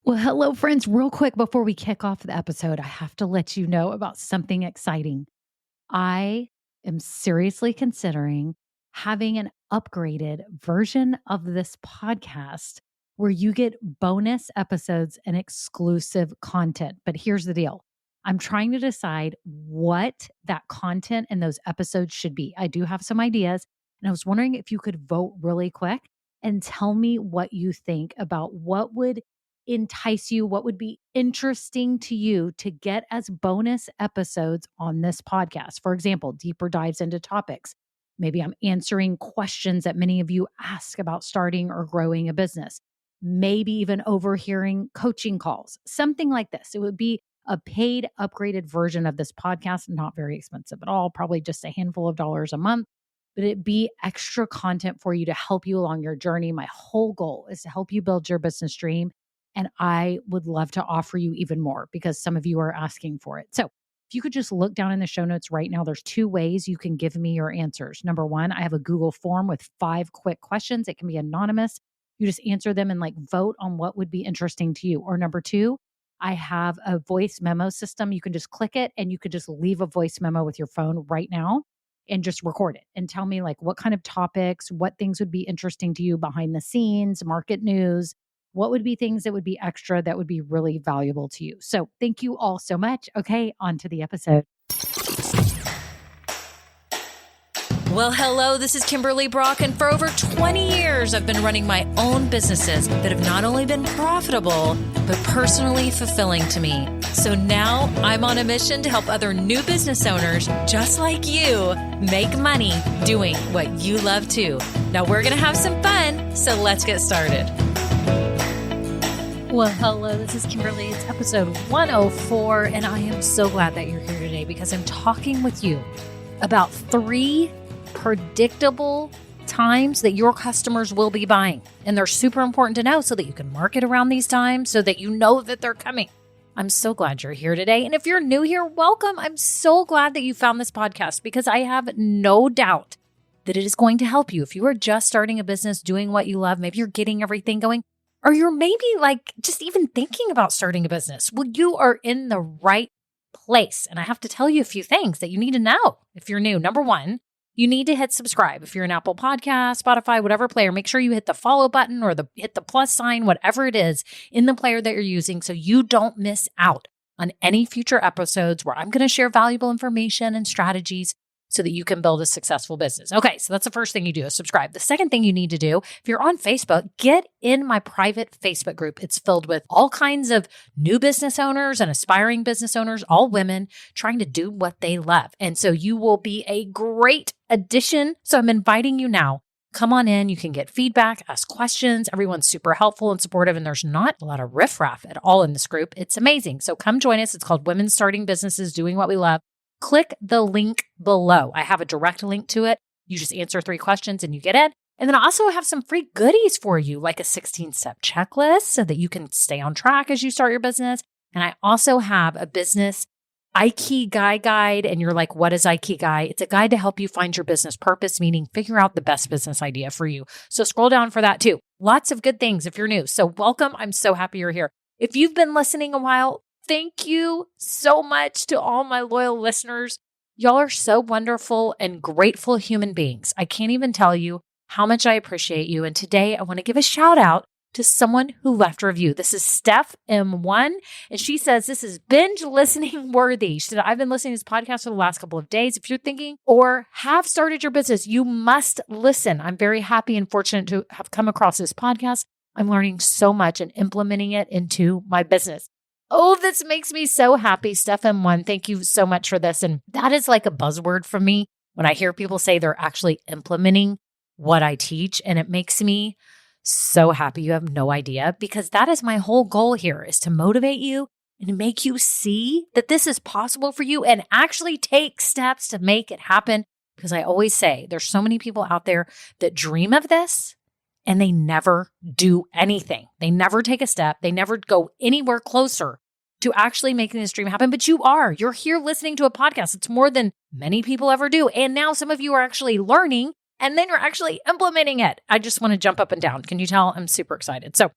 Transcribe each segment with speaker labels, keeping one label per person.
Speaker 1: Well, hello, friends. Real quick before we kick off the episode, I have to let you know about something exciting. I am seriously considering having an upgraded version of this podcast where you get bonus episodes and exclusive content. But here's the deal, I'm trying to decide what that content and those episodes should be. I do have some ideas, and I was wondering if you could vote really quick and tell me what you think about what would entice you, what would be interesting to you to get as bonus episodes on this podcast. For example, deeper dives into topics. Maybe I'm answering questions that many of you ask about starting or growing a business. Maybe even overhearing coaching calls, something like this. It would be a paid, upgraded version of this podcast, not very expensive at all, probably just a handful of dollars a month, but it be extra content for you to help you along your journey. My whole goal is to help you build your business dream. And I would love to offer you even more because some of you are asking for it. So if you could just look down in the show notes right now, there's two ways you can give me your answers. Number one, I have a Google form with 5 quick questions. It can be anonymous. You just answer them and vote on what would be interesting to you. Or number two, I have a voice memo system. You can just click it and you could just leave a voice memo with your phone right now and just record it and tell me what kind of topics, what things would be interesting to you behind the scenes, market news, what would be things that would be extra that would be really valuable to you. So thank you all so much. Okay, on to the episode.
Speaker 2: Well, hello, this is Kimberly Brock, and for over 20 years, I've been running my own businesses that have not only been profitable, but personally fulfilling to me. So now I'm on a mission to help other new business owners just like you make money doing what you love too. Now we're going to have some fun, so let's get started. Well, hello, this is Kimberly. It's episode 104, and I am so glad that you're here today because I'm talking with you about 3 predictable times that your customers will be buying. And they're super important to know so that you can market around these times so that you know that they're coming. I'm so glad you're here today. And if you're new here, welcome. I'm so glad that you found this podcast because I have no doubt that it is going to help you. If you are just starting a business, doing what you love, maybe you're getting everything going, or you're maybe just even thinking about starting a business. Well, you are in the right place. And I have to tell you a few things that you need to know if you're new. Number one, you need to hit subscribe. If you're an Apple Podcast, Spotify, whatever player, make sure you hit the follow button or hit the plus sign, whatever it is in the player that you're using so you don't miss out on any future episodes where I'm going to share valuable information and strategies so that you can build a successful business. Okay, so that's the first thing you do is subscribe. The second thing you need to do, if you're on Facebook, get in my private Facebook group. It's filled with all kinds of new business owners and aspiring business owners, all women trying to do what they love. And so you will be a great addition. So I'm inviting you now. Come on in. You can get feedback, ask questions. Everyone's super helpful and supportive, and there's not a lot of riffraff at all in this group. It's amazing. So come join us. It's called Women Starting Businesses Doing What We Love. Click the link below. I have a direct link to it. You just answer 3 questions and you get in. And then I also have some free goodies for you, like a 16-step checklist so that you can stay on track as you start your business. And I also have a business Ikigai guide. And you're like, what is Ikigai? It's a guide to help you find your business purpose, meaning figure out the best business idea for you. So scroll down for that too. Lots of good things if you're new. So welcome. I'm so happy you're here. If you've been listening a while, thank you so much to all my loyal listeners. Y'all are so wonderful and grateful human beings. I can't even tell you how much I appreciate you. And today I want to give a shout out to someone who left a review. This is Steph M1, and she says, this is binge listening worthy. She said, I've been listening to this podcast for the last couple of days. If you're thinking or have started your business, you must listen. I'm very happy and fortunate to have come across this podcast. I'm learning so much and implementing it into my business. Oh, this makes me so happy. Steph M1, thank you so much for this. And that is like a buzzword for me when I hear people say they're actually implementing what I teach. And it makes me so happy. You have no idea, because that is my whole goal here, is to motivate you and make you see that this is possible for you and actually take steps to make it happen. Because I always say there's so many people out there that dream of this and they never do anything. They never take a step. They never go anywhere closer to actually making this dream happen. But you're here listening to a podcast. It's more than many people ever do. And now some of you are actually learning, and then you're actually implementing it. I just want to jump up and down. Can you tell? I'm super excited. So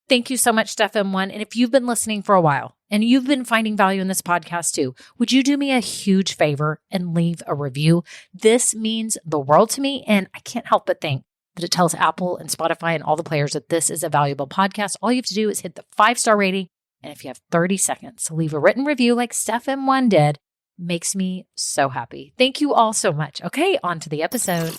Speaker 2: Thank you so much, Steph M1. And if you've been listening for a while and you've been finding value in this podcast too, would you do me a huge favor and leave a review? This means the world to me. And I can't help but think that it tells Apple and Spotify and all the players that this is a valuable podcast. All you have to do is hit the 5-star rating. And if you have 30 seconds to leave a written review like Steph M1 did, makes me so happy. Thank you all so much. Okay, on to the episode.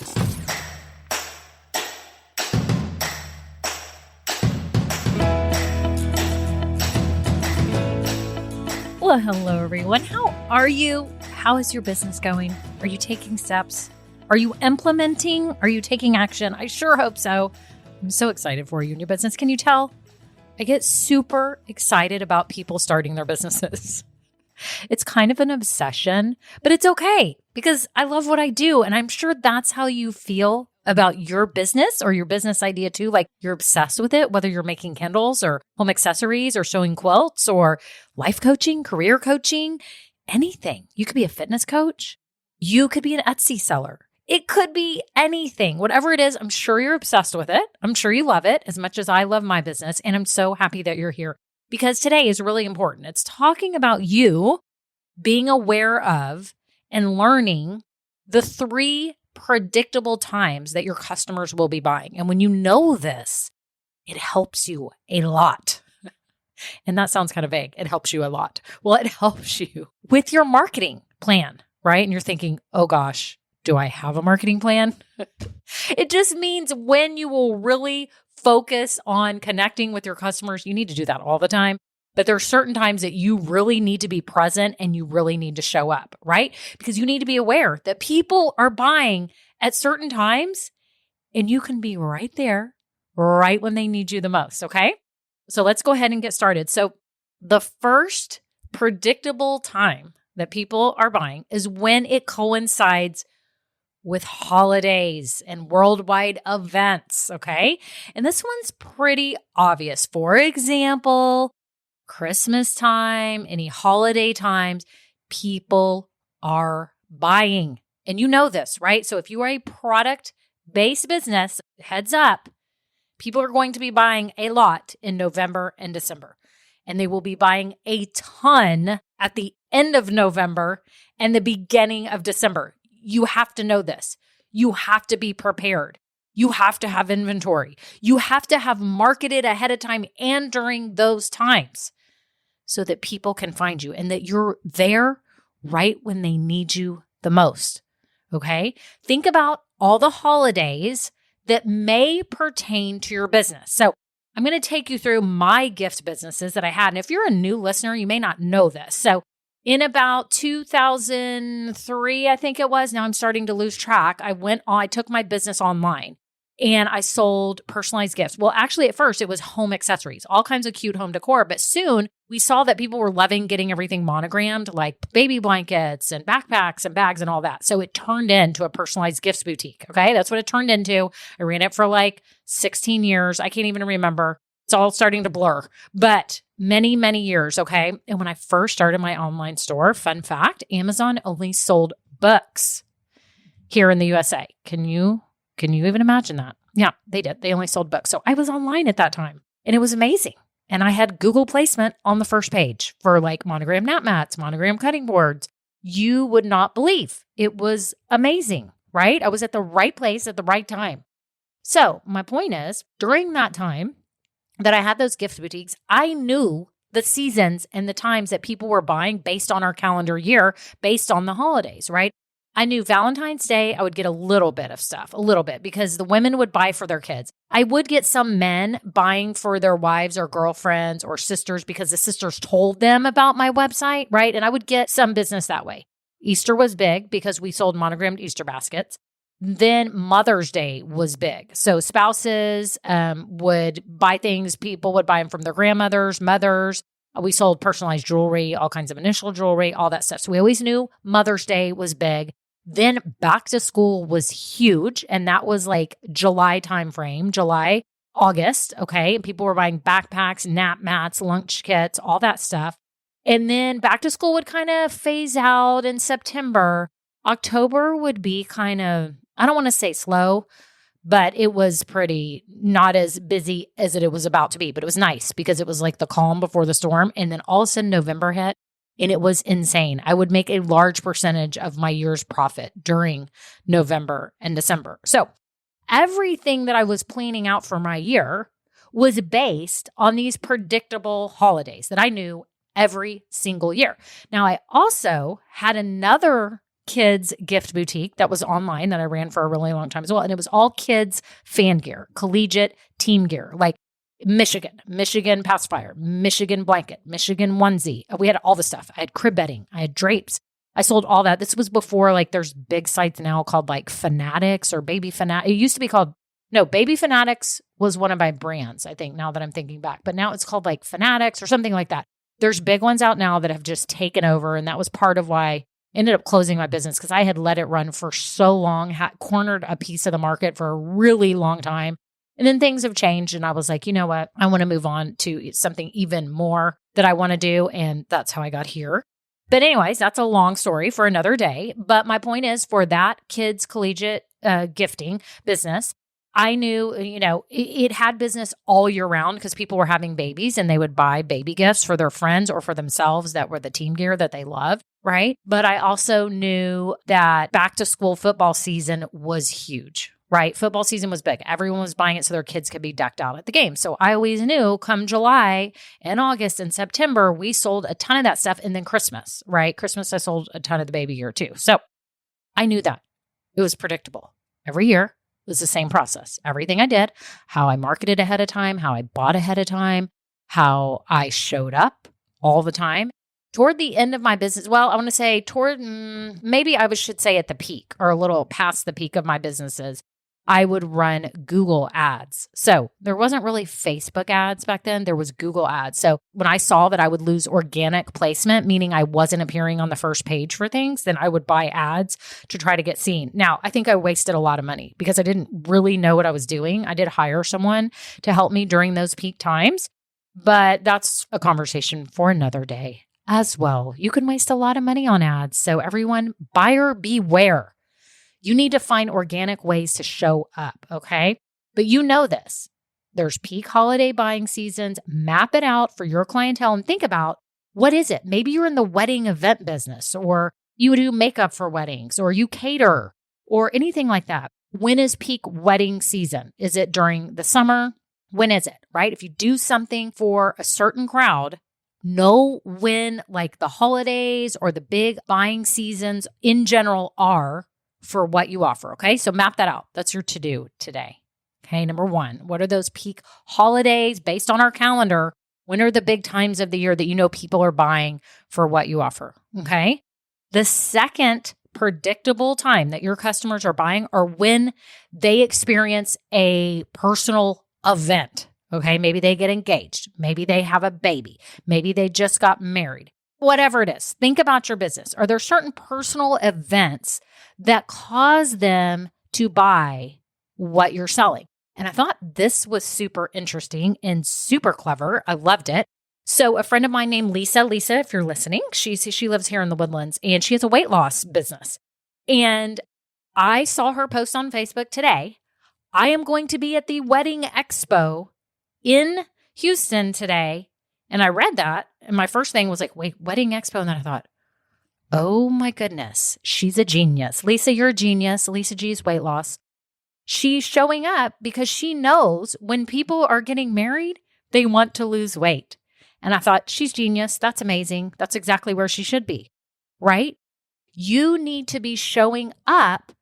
Speaker 2: Well, hello, everyone. How are you? How is your business going? Are you taking steps? Are you implementing? Are you taking action? I sure hope so. I'm so excited for you and your business. Can you tell? I get super excited about people starting their businesses. It's kind of an obsession, but it's okay because I love what I do. And I'm sure that's how you feel about your business or your business idea too. Like you're obsessed with it, whether you're making candles or home accessories or sewing quilts or life coaching, career coaching, anything. You could be a fitness coach. You could be an Etsy seller. It could be anything, whatever it is. I'm sure you're obsessed with it. I'm sure you love it as much as I love my business. And I'm so happy that you're here because today is really important. It's talking about you being aware of and learning the 3 predictable times that your customers will be buying. And when you know this, it helps you a lot. And that sounds kind of vague. It helps you a lot. Well, it helps you with your marketing plan, right? And you're thinking, oh gosh, do I have a marketing plan? It just means when you will really focus on connecting with your customers. You need to do that all the time. But there are certain times that you really need to be present and you really need to show up, right? Because you need to be aware that people are buying at certain times and you can be right there, right when they need you the most, okay? So let's go ahead and get started. So the first predictable time that people are buying is when it coincides with holidays and worldwide events, okay? And this one's pretty obvious. For example, Christmas time, any holiday times, people are buying. And you know this, right? So if you are a product-based business, heads up, people are going to be buying a lot in November and December. And they will be buying a ton at the end of November and the beginning of December. You have to know this. You have to be prepared. You have to have inventory. You have to have marketed ahead of time and during those times so that people can find you and that you're there right when they need you the most. Okay? Think about all the holidays that may pertain to your business. So I'm going to take you through my gift businesses that I had. And if you're a new listener, you may not know this. So in about 2003, I think it was, now I'm starting to lose track, I took my business online and I sold personalized gifts. Well, actually at first it was home accessories, all kinds of cute home decor. But soon we saw that people were loving getting everything monogrammed, like baby blankets and backpacks and bags and all that. So it turned into a personalized gifts boutique. Okay. That's what it turned into. I ran it for like 16 years. I can't even remember. It's all starting to blur, but many, many years. Okay. And when I first started my online store, fun fact, Amazon only sold books here in the USA. Can you even imagine that? Yeah, they did. They only sold books. So I was online at that time and it was amazing. And I had Google placement on the first page for like monogram nap mats, monogram cutting boards. You would not believe. It was amazing, right? I was at the right place at the right time. So my point is, during that time that I had those gift boutiques, I knew the seasons and the times that people were buying based on our calendar year, based on the holidays, right? I knew Valentine's Day, I would get a little bit of stuff, a little bit, because the women would buy for their kids. I would get some men buying for their wives or girlfriends or sisters because the sisters told them about my website, right? And I would get some business that way. Easter was big because we sold monogrammed Easter baskets. Then Mother's Day was big. So spouses would buy things. People would buy them from their grandmothers, mothers. We sold personalized jewelry, all kinds of initial jewelry, all that stuff. So we always knew Mother's Day was big. Then back to school was huge. And that was like July timeframe, July, August. Okay. And people were buying backpacks, nap mats, lunch kits, all that stuff. And then back to school would kind of phase out in September. October would be kind of, I don't want to say slow, but it was pretty not as busy as it was about to be. But it was nice because it was like the calm before the storm. And then all of a sudden November hit and it was insane. I would make a large percentage of my year's profit during November and December. So everything that I was planning out for my year was based on these predictable holidays that I knew every single year. Now, I also had another kids gift boutique that was online that I ran for a really long time as well. And it was all kids fan gear, collegiate team gear, like Michigan pacifier, Michigan blanket, Michigan onesie. We had all the stuff. I had crib bedding. I had drapes. I sold all that. This was before, like, there's big sites now called like Fanatics or Baby Fanatics. It used to be called, no, Baby Fanatics was one of my brands, I think, now that I'm thinking back. But now it's called like Fanatics or something like that. There's big ones out now that have just taken over. And that was part of why I ended up closing my business, because I had let it run for so long, had cornered a piece of the market for a really long time. And then things have changed. And I was like, you know what? I want to move on to something even more that I want to do. And that's how I got here. But anyways, that's a long story for another day. But my point is, for that kids collegiate gifting business, I knew, it had business all year round because people were having babies and they would buy baby gifts for their friends or for themselves that were the team gear that they loved, right? But I also knew that back to school football season was huge, right? Football season was big. Everyone was buying it so their kids could be decked out at the game. So I always knew come July and August and September, we sold a ton of that stuff. And then Christmas, right? Christmas, I sold a ton of the baby gear too. So I knew that. It was predictable. Every year, it was the same process. Everything I did, how I marketed ahead of time, how I bought ahead of time, how I showed up all the time. Toward the end of my business, well, I want to say maybe I should say at the peak or a little past the peak of my businesses, I would run Google ads. So there wasn't really Facebook ads back then. There was Google ads. So when I saw that I would lose organic placement, meaning I wasn't appearing on the first page for things, then I would buy ads to try to get seen. Now, I think I wasted a lot of money because I didn't really know what I was doing. I did hire someone to help me during those peak times, but that's a conversation for another day as well. You can waste a lot of money on ads. So everyone, buyer beware. You need to find organic ways to show up, okay? But you know this. There's peak holiday buying seasons. Map it out for your clientele and think about, what is it? Maybe you're in the wedding event business, or you do makeup for weddings, or you cater, or anything like that. When is peak wedding season? Is it during the summer? When is it, right? If you do something for a certain crowd, know when like the holidays or the big buying seasons in general are for what you offer, okay? So map that out. That's your to-do today. Okay, number one, what are those peak holidays based on our calendar? When are the big times of the year that you know people are buying for what you offer, okay? The second predictable time that your customers are buying are when they experience a personal event, okay? Maybe they get engaged. Maybe they have a baby. Maybe they just got married. Whatever it is, think about your business. Are there certain personal events that cause them to buy what you're selling? And I thought this was super interesting and super clever. I loved it. So a friend of mine named Lisa, if you're listening, she lives here in the Woodlands and she has a weight loss business. And I saw her post on Facebook today. I am going to be at the Wedding Expo in Houston today. And I read that, and my first thing was like, wait, Wedding Expo? And then I thought, oh my goodness, she's a genius. Lisa, you're a genius. Lisa G's weight loss. She's showing up because she knows when people are getting married, they want to lose weight. And I thought, she's genius. That's amazing. That's exactly where she should be, right? You need to be showing up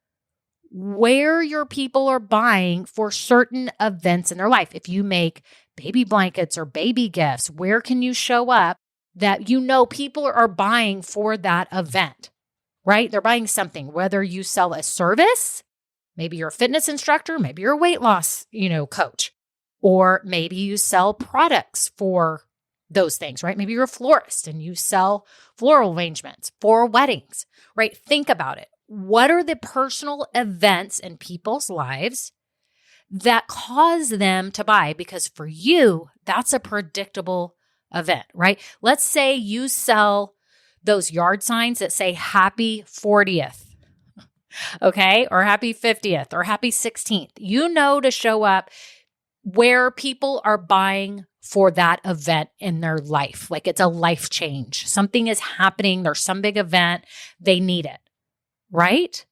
Speaker 2: where your people are buying for certain events in their life. If you make baby blankets or baby gifts, where can you show up that you know people are buying for that event, right? They're buying something, whether you sell a service, maybe you're a fitness instructor, maybe you're a weight loss, coach, or maybe you sell products for those things, right? Maybe you're a florist and you sell floral arrangements for weddings, right? Think about it. What are the personal events in people's lives that cause them to buy? Because for you, that's a predictable event, right? Let's say you sell those yard signs that say happy 40th. Okay. Or happy 50th or happy 16th. You know to show up where people are buying for that event in their life. Like it's a life change. Something is happening. There's some big event. They need it. Right?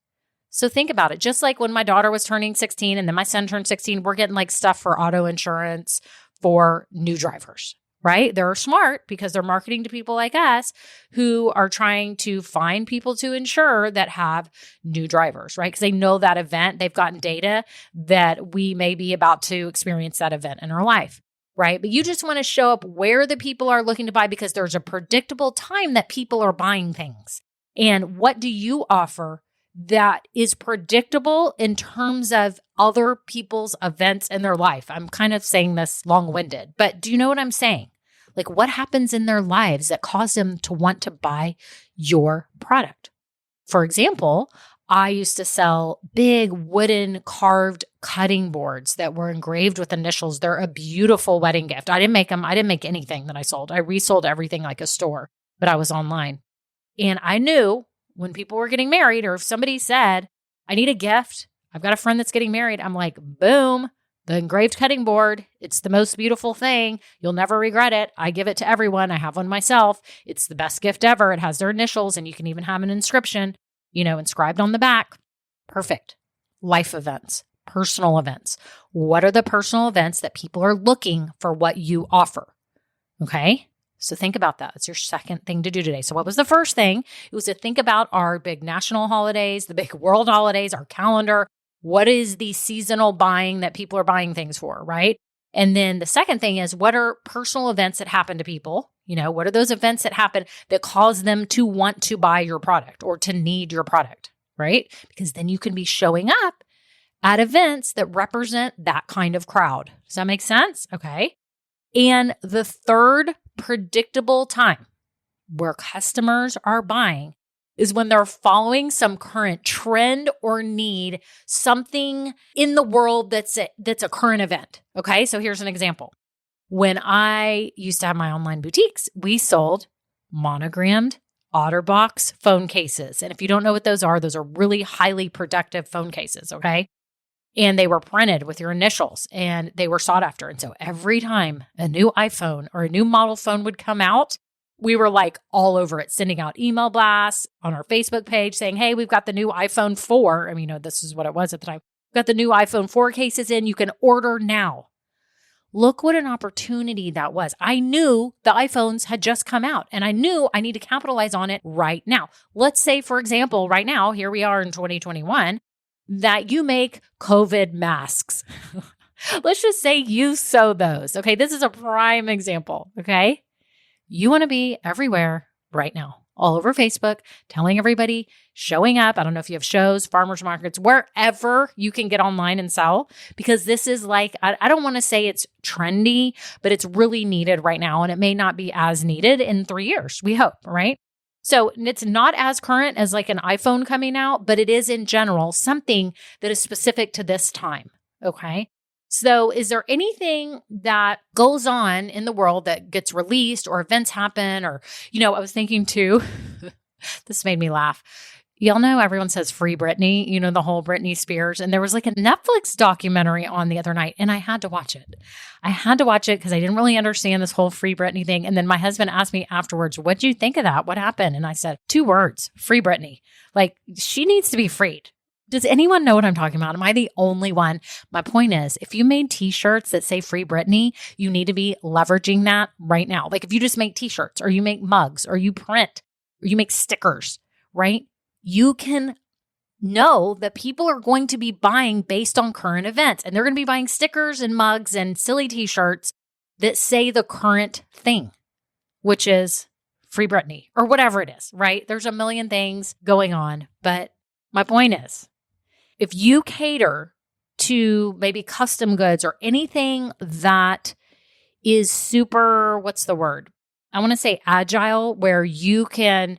Speaker 2: So think about it. Just like when my daughter was turning 16 and then my son turned 16, we're getting like stuff for auto insurance for new drivers, right? They're smart because they're marketing to people like us who are trying to find people to insure that have new drivers, right? Because they know that event, they've gotten data that we may be about to experience that event in our life, right? But you just want to show up where the people are looking to buy because there's a predictable time that people are buying things. And what do you offer that is predictable in terms of other people's events in their life? I'm kind of saying this long-winded, but do you know what I'm saying? Like what happens in their lives that cause them to want to buy your product? For example, I used to sell big wooden carved cutting boards that were engraved with initials. They're a beautiful wedding gift. I didn't make them. I didn't make anything that I sold. I resold everything like a store, but I was online. And I knew when people were getting married, or if somebody said, I need a gift, I've got a friend that's getting married, I'm like, boom, the engraved cutting board. It's the most beautiful thing. You'll never regret it. I give it to everyone. I have one myself. It's the best gift ever. It has their initials and you can even have an inscription, inscribed on the back. Perfect. Life events, personal events. What are the personal events that people are looking for what you offer? Okay. So think about that. It's your second thing to do today. So what was the first thing? It was to think about our big national holidays, the big world holidays, our calendar. What is the seasonal buying that people are buying things for, right? And then the second thing is, what are personal events that happen to people? What are those events that happen that cause them to want to buy your product or to need your product, right? Because then you can be showing up at events that represent that kind of crowd. Does that make sense? Okay. And the third predictable time where customers are buying is when they're following some current trend or need, something in the world that's a current event. Okay, so here's an example. When I used to have my online boutiques, we sold monogrammed OtterBox phone cases. And if you don't know what those are really highly productive phone cases, okay? And they were printed with your initials and they were sought after. And so every time a new iPhone or a new model phone would come out, we were like all over it, sending out email blasts on our Facebook page saying, hey, we've got the new iPhone 4. I mean, this is what it was at the time. We've got the new iPhone 4 cases in. You can order now. Look what an opportunity that was. I knew the iPhones had just come out and I knew I need to capitalize on it right now. Let's say, for example, right now, here we are in 2021, that you make COVID masks. Let's just say you sew those. Okay, this is a prime example. Okay, you want to be everywhere right now, all over Facebook, telling everybody, showing up. I don't know if you have shows, farmers markets, wherever you can get online and sell, because this is like, I don't want to say it's trendy, but it's really needed right now. And it may not be as needed in 3 years, we hope, right? So it's not as current as like an iPhone coming out, but it is in general something that is specific to this time. Okay. So is there anything that goes on in the world that gets released or events happen? Or, I was thinking too, this made me laugh. Y'all know everyone says free Britney, the whole Britney Spears. And there was like a Netflix documentary on the other night and I had to watch it. I had to watch it because I didn't really understand this whole free Britney thing. And then my husband asked me afterwards, what'd you think of that? What happened? And I said, 2 words, free Britney. Like she needs to be freed. Does anyone know what I'm talking about? Am I the only one? My point is, if you made t-shirts that say free Britney, you need to be leveraging that right now. Like if you just make t-shirts or you make mugs or you print or you make stickers, right? You can know that people are going to be buying based on current events and they're going to be buying stickers and mugs and silly t-shirts that say the current thing, which is free Britney or whatever it is, right? There's a million things going on, but my point is, if you cater to maybe custom goods or anything that is super, what's the word? I want to say agile, where you can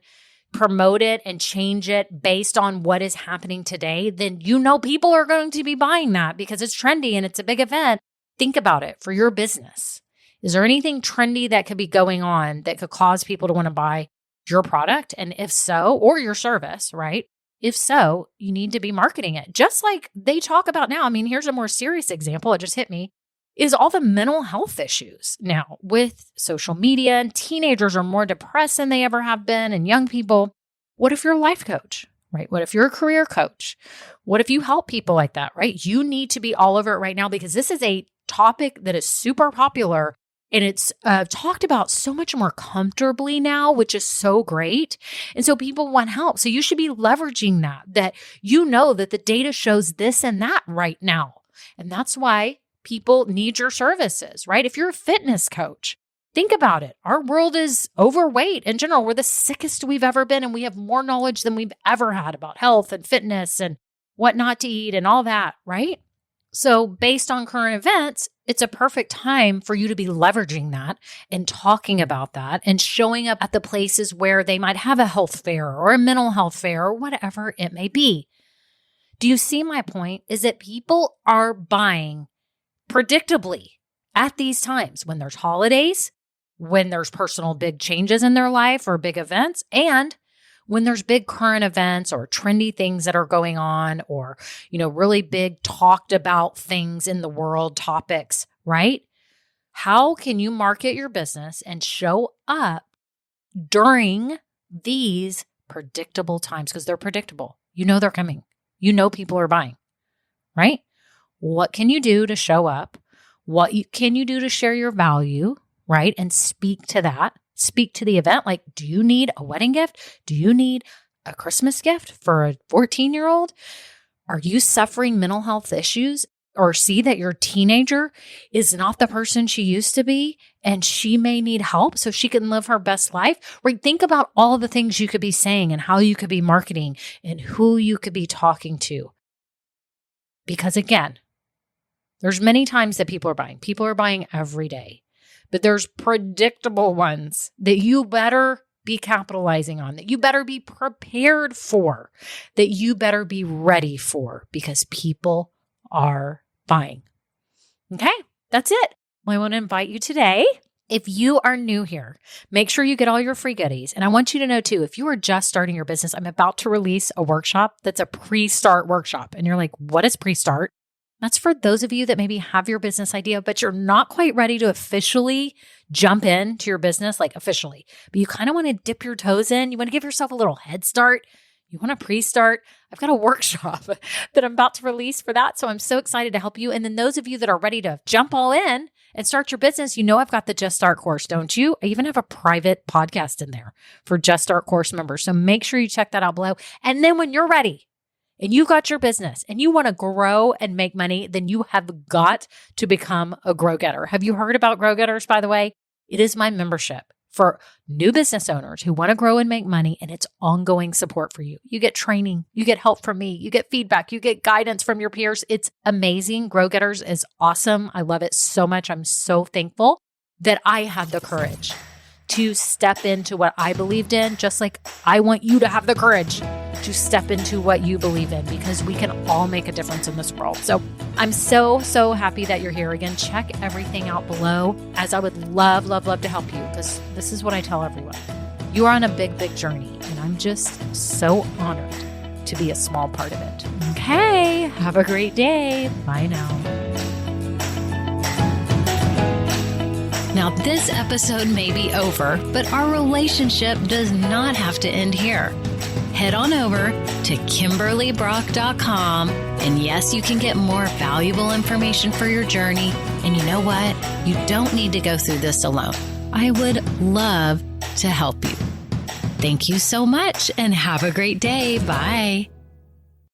Speaker 2: promote it and change it based on what is happening today, then people are going to be buying that because it's trendy and it's a big event. Think about it for your business. Is there anything trendy that could be going on that could cause people to want to buy your product? And if so, or your service, right? If so, you need to be marketing it. Just like they talk about now. I mean, here's a more serious example. It just hit me. Is all the mental health issues now with social media, and teenagers are more depressed than they ever have been, and young people. What if you're a life coach, right? What if you're a career coach? What if you help people like that, right? You need to be all over it right now because this is a topic that is super popular and it's talked about so much more comfortably now, which is so great. And so people want help. So you should be leveraging that you know that the data shows this and that right now. And that's why people need your services, right? If you're a fitness coach, think about it. Our world is overweight in general. We're the sickest we've ever been, and we have more knowledge than we've ever had about health and fitness and what not to eat and all that, right? So based on current events, it's a perfect time for you to be leveraging that and talking about that and showing up at the places where they might have a health fair or a mental health fair or whatever it may be. Do you see my point? Is that people are buying predictably at these times when there's holidays, when there's personal big changes in their life or big events, and when there's big current events or trendy things that are going on or, really big talked about things in the world, topics, right? How can you market your business and show up during these predictable times? Because they're predictable. You know they're coming. You know people are buying, right? What can you do to show up? What can you do to share your value, right? And speak to that. Speak to the event. Like, do you need a wedding gift? Do you need a Christmas gift for a 14-year-old? Are you suffering mental health issues or see that your teenager is not the person she used to be and she may need help so she can live her best life? Right? Think about all of the things you could be saying and how you could be marketing and who you could be talking to. Because again, there's many times that people are buying. People are buying every day. But there's predictable ones that you better be capitalizing on, that you better be prepared for, that you better be ready for because people are buying. Okay, that's it. Well, I want to invite you today. If you are new here, make sure you get all your free goodies. And I want you to know too, if you are just starting your business, I'm about to release a workshop that's a pre-start workshop. And you're like, what is pre-start? That's for those of you that maybe have your business idea, but you're not quite ready to officially jump into your business, like officially, but you kind of want to dip your toes in. You want to give yourself a little head start. You want to pre-start. I've got a workshop that I'm about to release for that. So I'm so excited to help you. And then those of you that are ready to jump all in and start your business, I've got the Just Start course, don't you? I even have a private podcast in there for Just Start course members. So make sure you check that out below. And then when you're ready, and you got your business and you want to grow and make money, then you have got to become a Grow Getter. Have you heard about Grow Getters, by the way? It is my membership for new business owners who want to grow and make money, and it's ongoing support for you. You get training, you get help from me, you get feedback, you get guidance from your peers. It's amazing. Grow Getters is awesome. I love it so much. I'm so thankful that I had the courage to step into what I believed in, just like I want you to have the courage to step into what you believe in, because we can all make a difference in this world. So I'm so happy that you're here. Again, check everything out below, as I would love to help you, because this is what I tell everyone. You are on a big journey, and I'm just so honored to be a small part of it. Okay, have a great day. Bye now.
Speaker 3: Now, this episode may be over, but our relationship does not have to end here. Head on over to KimberlyBrock.com, and yes, you can get more valuable information for your journey. And you know what? You don't need to go through this alone. I would love to help you. Thank you so much, and have a great day. Bye.